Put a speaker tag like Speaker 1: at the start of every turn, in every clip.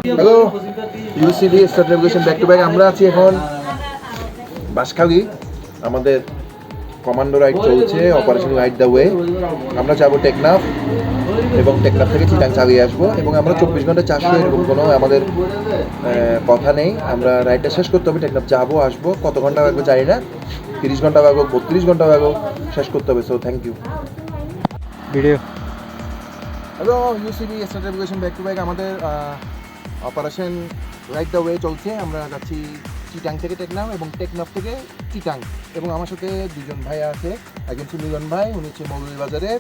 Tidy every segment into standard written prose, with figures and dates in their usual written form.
Speaker 1: Hello UCD star navigation back to back. আমরা আছি এখন বাঁশখালী, আমাদের কমান্ডো রাইড চলছে, অপারেশন রাইড দ্য ওয়ে। আমরা যাবো টেকনাফ এবং টেকনাফ থেকে চিটাং চালিয়ে আসবো এবং আমরা 24 ঘন্টা 400 এরকম কোনো আমাদের কথা নেই। আমরা রাইডটা শেষ করতে হবে, টেকনাফ যাবো আসবো, কত ঘন্টা লাগবে জানি না, 30 ঘন্টা লাগবে, 32 ঘন্টা লাগবে, শেষ করতে হবে। So thank you.
Speaker 2: Video
Speaker 1: hello UCD star navigation back to back. আমাদের অপারেশন রাইড দ্য ওয়ে চলছে। আমরা যাচ্ছি চিটাং থেকে টেকনাফ এবং টেকনাফ থেকে চিটাং, এবং আমার সাথে দুজন ভাই আছে। একজন হচ্ছে মিলন ভাই, উনি হচ্ছে মৌলভীবাজারের,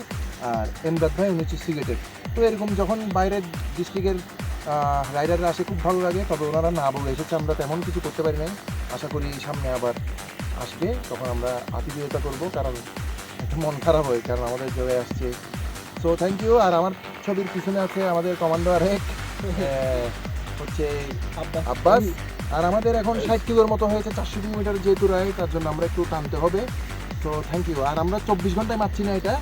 Speaker 1: আর এমদাদ ভাই, উনি হচ্ছে সিলেটের। তো এরকম যখন বাইরের ডিস্ট্রিক্টের রাইডাররা আসে খুব ভালো লাগে, তবে ওনারা না বলে এসেছে, আমরা তেমন কিছু করতে পারি নাই। আশা করি সামনে আবার আসবে, তখন আমরা আতিথেয়তা করবো, কারণ একটা মন খারাপ হয় কারণ আমাদের জয়ে আসছে। So thank you. আর আমার ছবির পিছনে আছে আমাদের কমান্ডো আরেক হচ্ছে আব্বাস। আর আমাদের এখন 60 কিলোর মতো হয়েছে, 400 কিলোমিটার যেহেতু রাইড, তার জন্য আমরা একটু টানতে হবে। So thank you. আর আমরা 24 ঘন্টায় মারছি না, এটা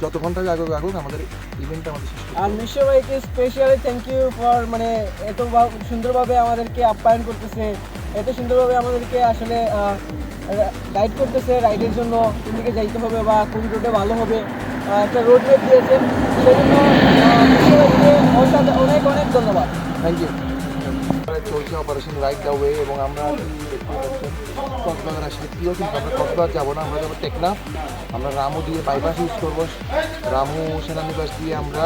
Speaker 1: যত ঘন্টা আগুক আগুক আমাদের ইভেন্টটা আমাদের শেষ করতে হবে।
Speaker 3: আর মিশো ভাইকে স্পেশালি থ্যাংক ইউ ফর, মানে এত সুন্দরভাবে আমাদেরকে আপ্যায়ন করতেছে, এত সুন্দরভাবে আমাদেরকে আসলে গাইড করতেছে রাইডের জন্য, কোন দিকে যাইতে হবে বা কোন রোডে ভালো হবে, একটা রোড ম্যাপ দিয়েছেন, সেজন্য মিশো ভাইকে অনেক অনেক ধন্যবাদ।
Speaker 1: Thank you. চলছে অপারেশন রাইড দ্য ওয়ে এবং আমরা কক্সবাজার আসলে প্রিয়, কিন্তু আমরা কক্সবাজার যাবো না, আমরা যাবো টেকনাফ। আমরা রামু দিয়ে বাইপাস ইউজ করবো, রামু সেনানিবাস দিয়ে আমরা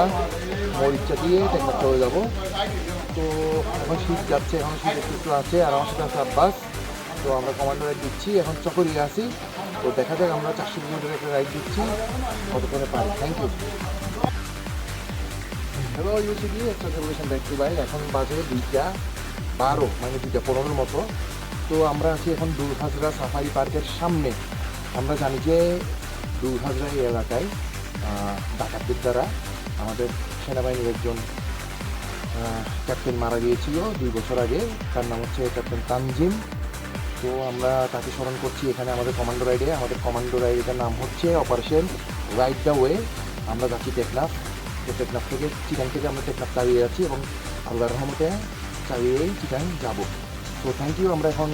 Speaker 1: মরিচা দিয়ে টেকনাফ চলে যাবো। তো এখন শীত যাচ্ছে, এখন শীত একটু একটু আছে। আর আমার সাথে আছে আব্বাস। তো আমরা কমান্ডো রাইড দিচ্ছি, এখন চকরিয়ে আছি। তো দেখা যাক, আমরা 400 কিলোমিটার একটা রাইড দিচ্ছি, কতক্ষণে পারি। Thank you. Hello UCD star navigation back to back. এখন বাজে 2:12, মানে 2:15 মতো। তো আমরা আছি এখন দুলহাজরা সাফারি পার্কের সামনে। আমরা জানি যে দুলহাজরা এই এলাকায় ডাকাতদের দ্বারা আমাদের সেনাবাহিনীর একজন ক্যাপ্টেন মারা গিয়েছিল 2 বছর আগে। তার নাম হচ্ছে ক্যাপ্টেন তানজিম। তো আমরা তাকে স্মরণ করছি এখানে আমাদের কমান্ডো রাইডে। আমাদের কমান্ডো রাইডের নাম হচ্ছে অপারেশন রাইড দ্য ওয়ে। আমরা যাচ্ছি টেকনাফ। তো টেকনাফ থেকে চিটাং থেকে আমরা টেকনাফ চালিয়ে যাচ্ছি এবং আল্লাহর রহমতে চালিয়েই চিটাং যাব। তো থ্যাংক ইউ। আমরা এখন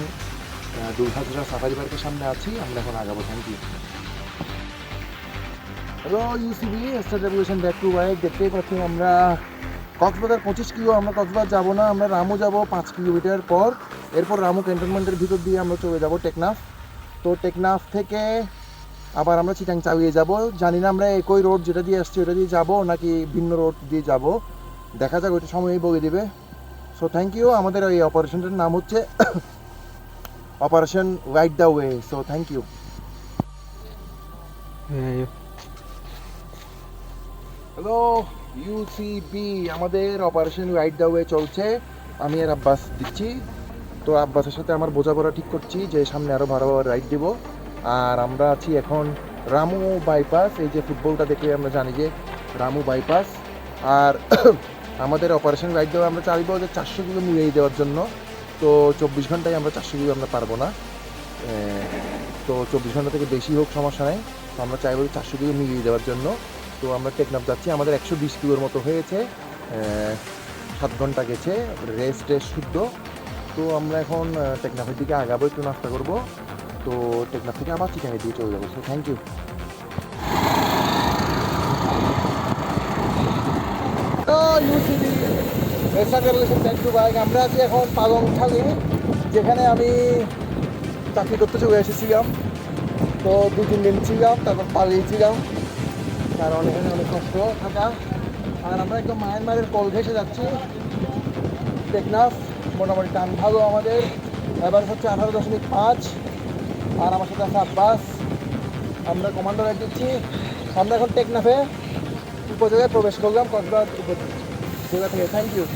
Speaker 1: দুলহাজরা সাফারি পার্কের সামনে আছি, আমরা এখন আগাবো। Thank you. Hello UCB star navigation back to back. দেখতেই পাচ্ছি আমরা কক্সবাজার 25 কিলো, আমরা কক্সবাজার যাবো না, আমরা রামু যাব 5 কিলোমিটার পর। এরপর রামু ক্যান্টনমেন্টের ভিতর দিয়ে আমরা চলে যাব টেকনাফ। তো টেকনাফ থেকে আবার আমরা চিটাং চালিয়ে যাব। জানি না আমরা একই রোড যেটা দিয়ে আসছি ওটা দিয়ে যাব নাকি ভিন্ন রোড দিয়ে যাব, দেখা যাক, ওইটা সময়ই বলে দেবে। So thank you. আমাদের এই অপারেশনটার নাম হচ্ছে operation ride the way. So thank you. Hello UCB, আমাদের অপারেশন রাইড দ্য ওয়ে চলছে। আমি আর আব্বাস দিচ্ছি। তো আব্বাসের সাথে আমার বোঝাপড়া ঠিক করছি যে সামনে আরও ভালো ভালো রাইড দেবো। আর আমরা আছি এখন রামু বাইপাস। এই যে ফুটবলটা দেখে আমরা জানি যে রামু বাইপাস। আর আমাদের অপারেশন রাইড দেওয়া আমরা চাইবো যে 400 কিলো মিলিয়ে দেওয়ার জন্য। তো 24 ঘন্টায় আমরা 400 কিলো আমরা পারবো না, তো 24 ঘন্টা থেকে বেশি হোক সমস্যা নেই। তো আমরা চাইবো 400 কিলো মিলিয়ে দেওয়ার জন্য। তো আমরা টেকনাফ যাচ্ছি, আমাদের 120 কিলোর মতো হয়েছে, 7 ঘন্টা গেছে, রেস্ট শুদ্ধ। তো আমরা এখন টেকনাফের দিকে আগাবো, একটু নাস্তা করবো। তো টেকনাফ থেকে আবার চিটাঙের দিকে চলে যাবো। So thank you. আমরা আছি এখন পালংখালী, যেখানে আমি চাকরি করতে চলে এসেছিলাম। তো 2-3 দিন ছিলাম, তারপর পালিয়েছিলাম, কারণ এখানে অনেক কষ্ট থাকা। আর আমরা একদম মায়ানমারের কল ঘেসে যাচ্ছি টেকনাফ। মোটামুটি টান ভালো আমাদের, এবার হচ্ছে 18.5। আর আমার সাথে আছে আব্বাস, আমরা কমান্ডো রাইড দিচ্ছি। আমরা এখন টেকনাফে উপজেলায় প্রবেশ করলাম, কক্সবাজার উপজেলা থেকে। Thank you.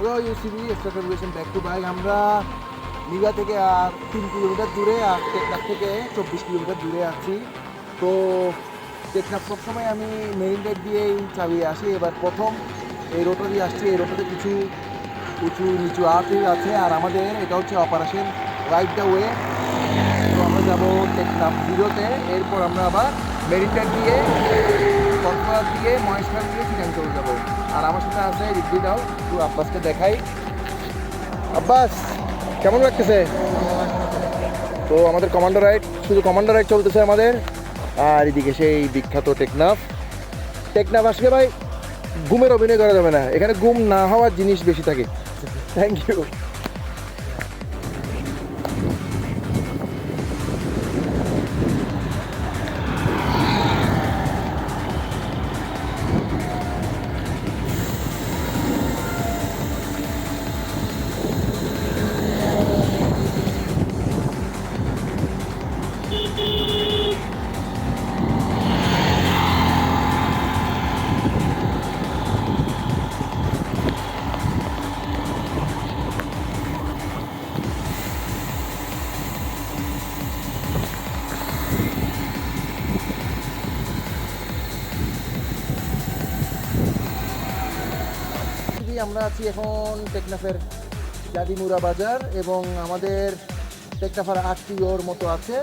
Speaker 1: Hello UCB start revolution back to bike. আমরা লিগা থেকে আর 3 কিলোমিটার দূরে আর টেকনাফ থেকে 24 কিলোমিটার দূরে আছি। তো টেকনাফ সবসময় আমি মেরিন ড্রাইভ দিয়েই চালিয়ে আসি। এবার প্রথম এই রোডটা দিয়ে আসছি। এই রোডটাতে কিছু উঁচু নিচু আর্ট আছে, আর আমাদের এটা হচ্ছে অপারেশন রাইট দ্য ওয়ে। তো আমরা যাবো টেকনাফ জিরোতে, এরপর আমরা আবার মেরিন ড্রাইভ দিয়ে কক্সবাজার দিয়ে মহেশখালী দিয়ে চিটাং চলে যাবো। আর আমার সাথে আছে রিদ্দি দাও, একটু আব্বাসকে দেখাই। আব্বাস কেমন লাগতেছে? তো আমাদের কমান্ডার রাইড, শুধু কমান্ডার রাইড চলতেছে আমাদের। আর এদিকে সেই বিখ্যাত টেকনাফ। টেকনাফ আসলে ভাই ঘুমের অভিনয় করা যাবে না, এখানে ঘুম না হওয়ার জিনিস বেশি থাকে। Thank you. আমরা আছি এখন টেকনাফের জাদিমুরা বাজার, এবং আমাদের টেকনাফের 8 কিলোর মতো আছে।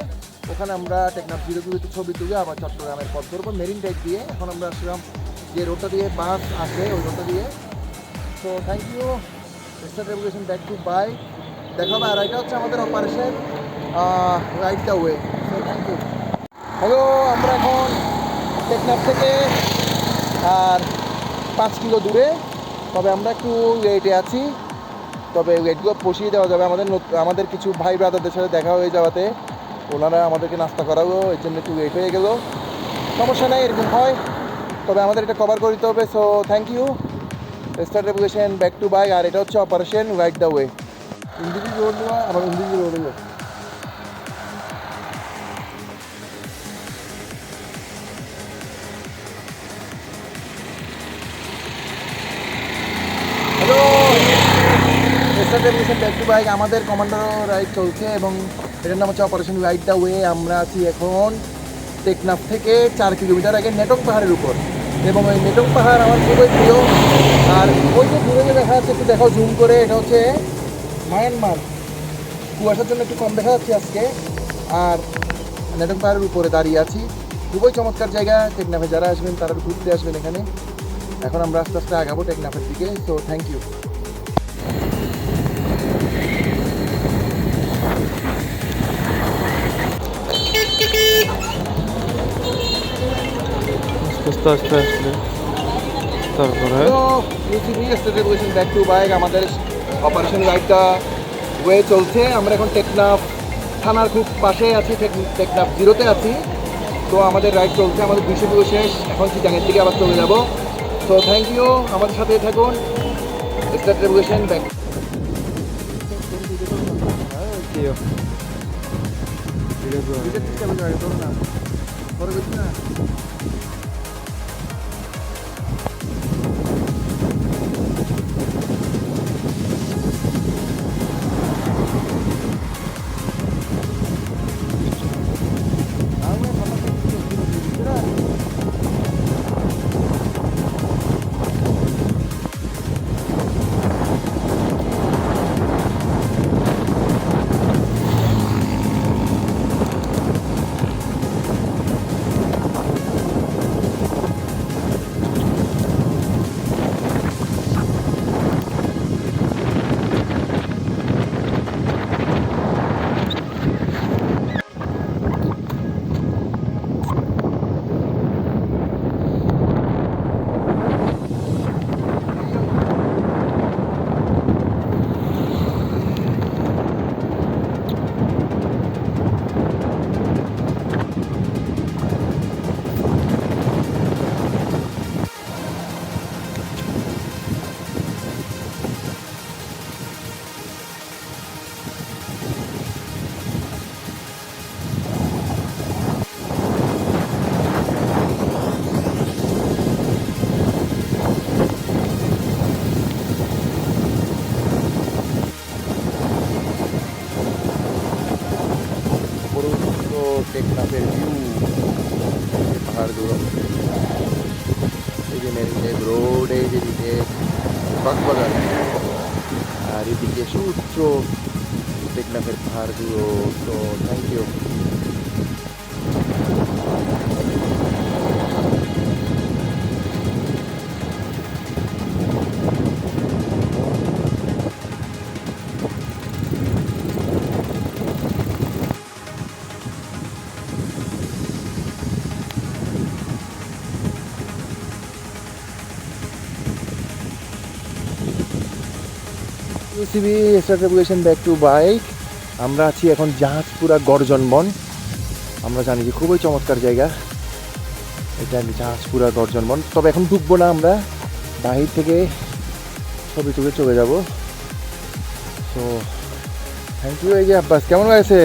Speaker 1: ওখানে আমরা টেকনাফ জিরোগুলোতে ছবি তুলে আবার চট্টগ্রামের পথ ধরবো মেরিন ড্রাইভ দিয়ে। এখন আমরা আসলাম যে রোডটা দিয়ে বাস আসে ওই রোডটা দিয়ে। তো thank you start revolution back to bike. দেখা হবে। আর এটা হচ্ছে আমাদের অপারেশন রাইট দ্য ওয়ে। তো থ্যাংক ইউ। হ্যালো, আমরা এখন টেকনাফ থেকে আর 5 কিলো দূরে, তবে আমরা একটু লেটে আছি। তবে লেটগুলো পৌঁছিয়ে দেওয়া যাবে। আমাদের কিছু ভাই ব্রাদারদের সাথে দেখা হয়ে যাওয়াতে ওনারা আমাদেরকে নাস্তা করাবো, এর জন্য একটু লেট হয়ে গেল। সমস্যা নাই, এরকম হয়। তবে আমাদের এটা কভার করে দিতে হবে। So thank you start revolution back to bike. আর এটা হচ্ছে অপারেশন রাইট দ্য ওয়ে। ইন্দিজি রোড আবার ইন্দিজি রোড হলো। Hello, start revolution back to bike. আমাদের কমান্ডার রাইড চলছে এবং এটার নাম হচ্ছে অপারেশন রাইট দ্য ওয়ে। আমরা আছি এখন টেকনাফ থেকে 4 কিলোমিটার আগে নেটং পাহাড়ের উপর, এবং ওই নেটং পাহাড় আমার খুবই প্রিয়। আর ওই যে দূরে যে দেখা যাচ্ছে, একটু দেখাও জুম করে, এটা হচ্ছে মায়ানমার। কুয়াশার জন্য একটু কম দেখা যাচ্ছে আজকে। আর নেটং পাহাড়ের উপরে দাঁড়িয়ে আছি। খুবই চমৎকার জায়গা। টেকনাফে যারা আসবেন তারা ঘুরতে আসবেন এখানে। এখন আমরা আস্তে আস্তে আগাবো টেকনাফের দিকে। So thank you.
Speaker 2: আস্তে আস্তে আসলে তারপরে
Speaker 1: ব্যাক টু বাইক। আমাদের অপারেশন রাইট দ্য ওয়ে চলছে। আমরা এখন টেকনাফ থানার খুব পাশে আছি, টেকনাফ জিরোতে আছি। তো আমাদের রাইড চলছে, আমাদের 200 কিলো শেষ। এখন চিটাঙের দিকে আবার চলে যাব। তো থ্যাংক ইউ, আমাদের সাথে থাকুন। Start revolution back. টেকনাফের ভিউ, পাহাড়গুলো, এই যে মেরিন ড্রাইভ রোড, এই যে দিকে কক্সবাজার, আর এদিকে সুউচ্চ টেকনাফের পাহাড়গুলো। তো thank you. UCB star regulation back to bike. আমরা আছি এখন জাহাজপুরা গর্জন বন। আমরা জানি যে খুবই চমৎকার জায়গা এটা, জাহাজপুরা গর্জন বন। তবে এখন ঢুকবো না, আমরা বাহির থেকে ছবি তুলে চলে যাব। তো থ্যাংক ইউ। এই যে আব্বাস, কেমন লাগছে?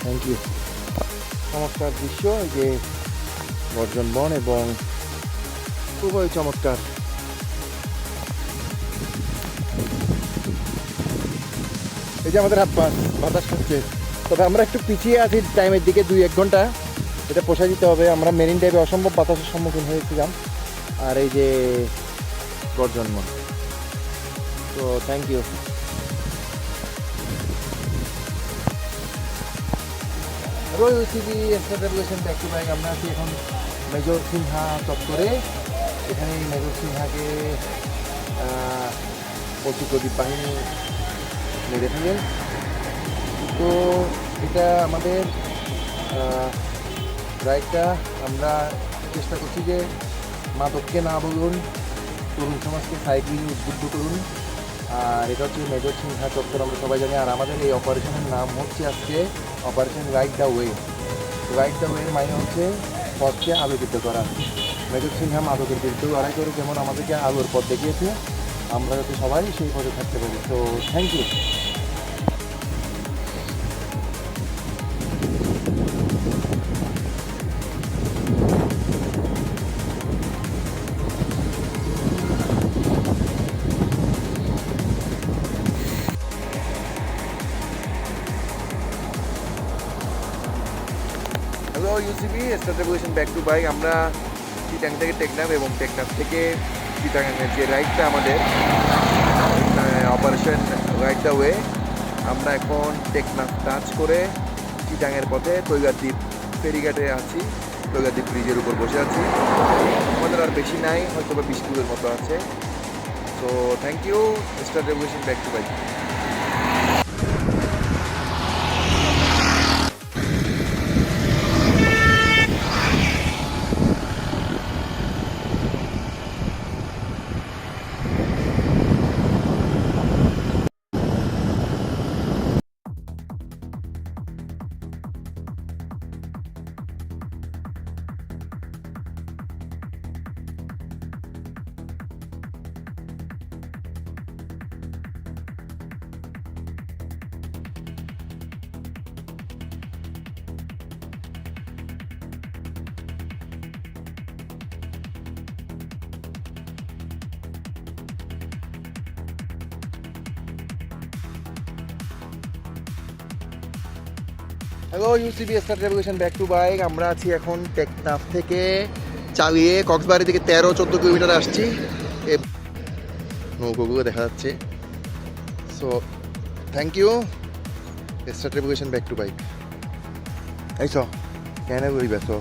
Speaker 1: Thank you. চমৎকার দৃশ্য, এই যে গর্জন বন এবং খুবই চমৎকার। এই যে আমাদের আব্বাস বাতাস করছে। তবে আমরা একটু পিছিয়ে আছি টাইমের দিকে, 2-1 ঘন্টা, এটা পোষায় দিতে হবে। আমরা মেরিন ড্রাইভে অসম্ভব বাতাসের সম্মুখীন হয়েছিলাম। আর এই যে গর্জন বন। তো thank you. Hello UCB star regulation back to bike. আমরা আছি এখন মেজর সিনহা চত্বরে। এখানে মেজর সিনহাকে পশু প্রদীপ বাহিনী মেরে ফেলে। তো এটা আমাদের রাইডটা আমরা চেষ্টা করছি যে মাদককে না বলুন, তরুণ সমাজকে সাইক্লিং উদ্বুদ্ধ করুন। আর এটা হচ্ছে মেজর সিনহা চত্বর, আমরা সবাই জানি। আর আমাদের এই অপারেশনের নাম হচ্ছে আজকে operation ride the way. Ride the ওয়ের মানে হচ্ছে পথকে আলোকিত করা। মেজর সিনহা মাদকের বিরুদ্ধে লড়াই করে যেমন আমাদেরকে আলোর পথ দেখিয়েছে, আমরা যাতে সবাই সেই পথে থাকতে পারি। তো thank you. Hello UCB star regulation back to bike. আমরা চিটাং থেকে টেকনাফ এবং টেকনাফ থেকে চিটাগাংয়ের যে রাইডটা আমাদের অপারেশন রাইড দ্য ওয়ে, আমরা এখন টেকনাফ টাচ করে চিটাংয়ের পথে তৈগাদ্বীপ ফেরিঘাটে আছি। তৈগাদ্বীপ ব্রিজের উপর বসে আছি। আমাদের আর বেশি নাই, হয়তো বা 20 কিলোর মতো আছে। So thank you star regulation back to bike. Hello UCB star regulation back to bike. আমরা আছি এখন টেকনাফ থেকে চালিয়ে কক্সবাজারের দিকে 13-14 কিলোমিটার আসছি। নৌকোগুলো দেখা যাচ্ছে। So thank you star regulation back to bike. এই চ কেন বলি ব্যস্ত।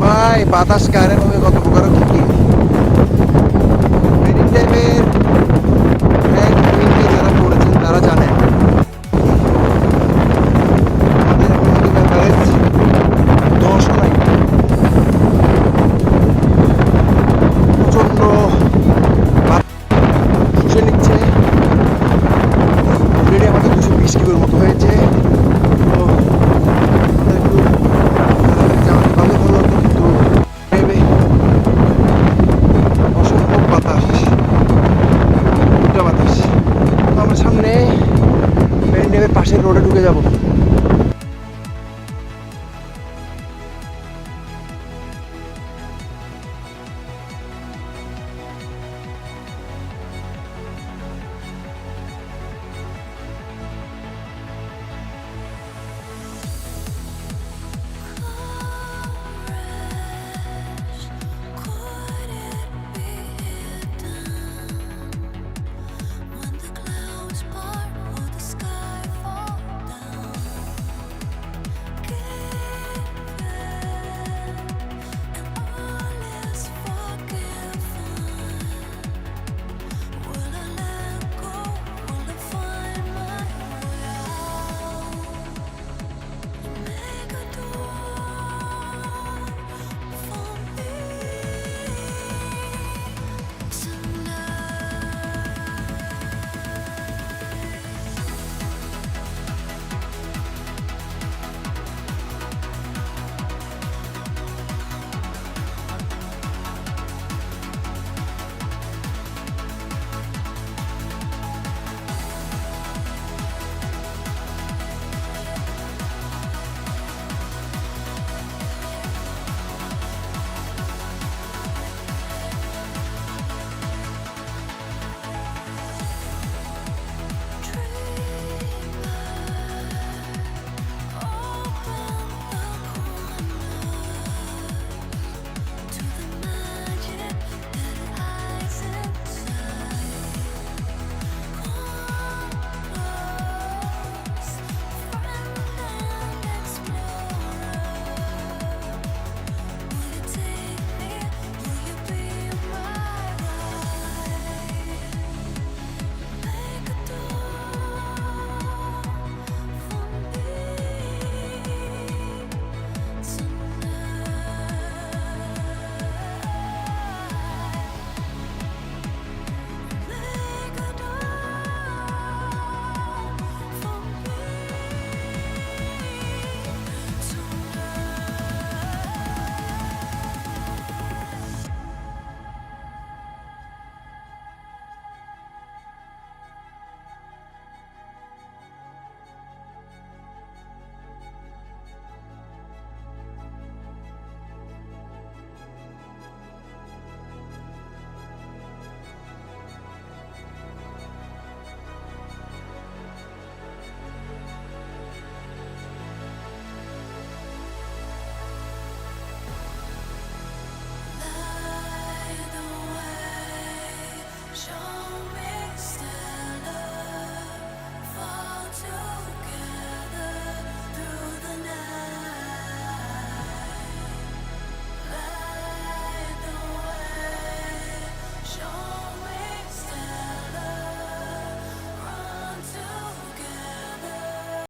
Speaker 1: ভাই বাতাস কারের ভাবে কত প্রকার